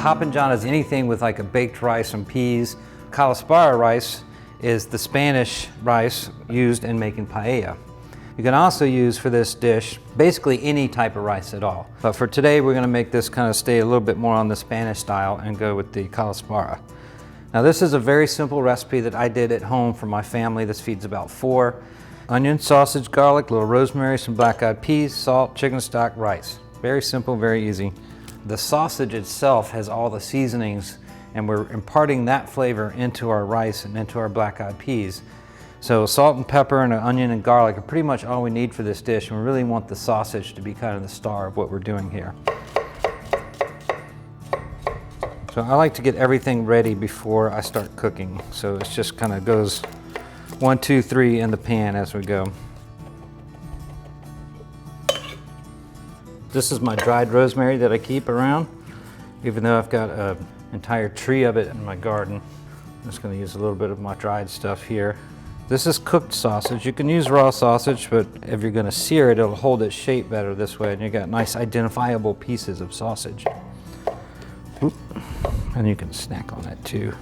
Hoppin is anything with like a baked rice and peas. Calaspara rice is the Spanish rice used in making paella. You can also use for this dish basically any type of rice at all. But for today, we're gonna make this kind of stay a little bit more on the Spanish style and go with the calaspara. Now this is a very simple recipe that I did at home for my family. This feeds about 4. Onion, sausage, garlic, little rosemary, some black-eyed peas, salt, chicken stock, rice. Very simple, very easy. The sausage itself has all the seasonings, and we're imparting that flavor into our rice and into our black-eyed peas. So salt and pepper and onion and garlic are pretty much all we need for this dish, and we really want the sausage to be kind of the star of what we're doing here. So I like to get everything ready before I start cooking. So it just kind of goes 1, 2, 3 in the pan as we go. This is my dried rosemary that I keep around, even though I've got an entire tree of it in my garden. I'm just going to use a little bit of my dried stuff here. This is cooked sausage. You can use raw sausage, but if you're going to sear it, it'll hold its shape better this way, and you got nice identifiable pieces of sausage. Oop. And you can snack on it too.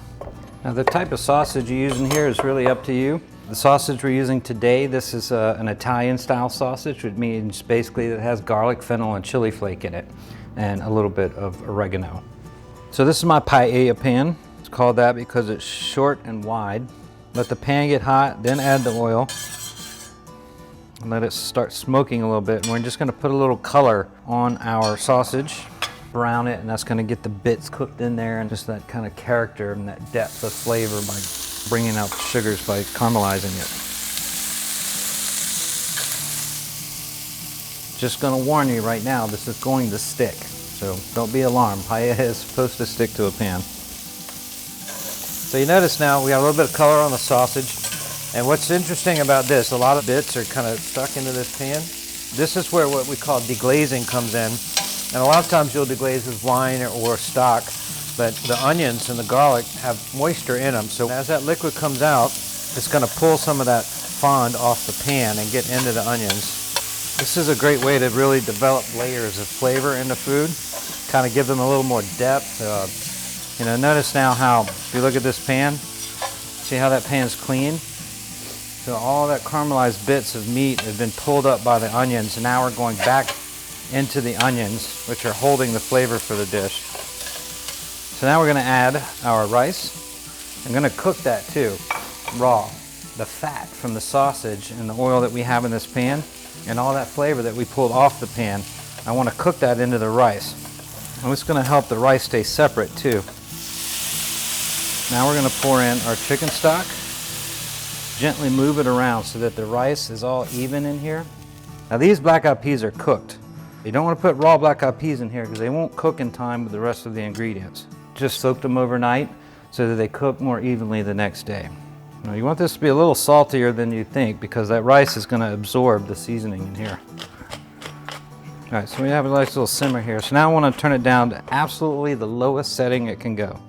Now the type of sausage you use in here is really up to you. The sausage we're using today, this is an Italian style sausage, which means basically that it has garlic, fennel, and chili flake in it, and a little bit of oregano. So this is my paella pan. It's called that because it's short and wide. Let the pan get hot, then add the oil, and let it start smoking a little bit. And we're just gonna put a little color on our sausage, brown it, and that's gonna get the bits cooked in there and just that kind of character and that depth of flavor by bringing out the sugars by caramelizing it. Just gonna warn you right now, this is going to stick. So don't be alarmed, paella is supposed to stick to a pan. So you notice now we got a little bit of color on the sausage. And what's interesting about this, a lot of bits are kind of stuck into this pan. This is where what we call deglazing comes in. And a lot of times you'll deglaze with wine or stock, but the onions and the garlic have moisture in them. So as that liquid comes out, it's gonna pull some of that fond off the pan and get into the onions. This is a great way to really develop layers of flavor in the food, kind of give them a little more depth. You know, notice now how, if you look at this pan, see how that pan's clean? So all that caramelized bits of meat have been pulled up by the onions, and now we're going back into the onions, which are holding the flavor for the dish. So now we're gonna add our rice. I'm gonna cook that too, raw. The fat from the sausage and the oil that we have in this pan, and all that flavor that we pulled off the pan, I wanna cook that into the rice. And it's gonna help the rice stay separate too. Now we're gonna pour in our chicken stock. Gently move it around so that the rice is all even in here. Now these black-eyed peas are cooked. You don't want to put raw black-eyed peas in here because they won't cook in time with the rest of the ingredients. Just soak them overnight so that they cook more evenly the next day. Now you want this to be a little saltier than you think because that rice is going to absorb the seasoning in here. All right, so we have a nice little simmer here. So now I want to turn it down to absolutely the lowest setting it can go.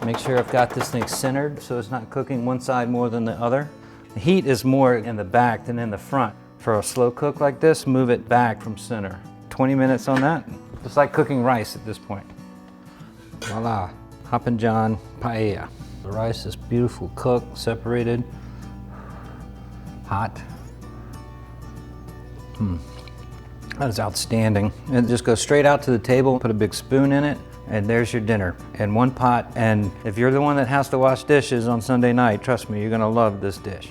Make sure I've got this thing centered so it's not cooking one side more than the other. The heat is more in the back than in the front. For a slow cook like this, move it back from center. 20 minutes on that, just like cooking rice at this point. Voila, Hoppin paella. The rice is beautiful cooked, separated, hot. That is outstanding. And just go straight out to the table, put a big spoon in it, and there's your dinner in one pot. And if you're the one that has to wash dishes on Sunday night, trust me, you're gonna love this dish.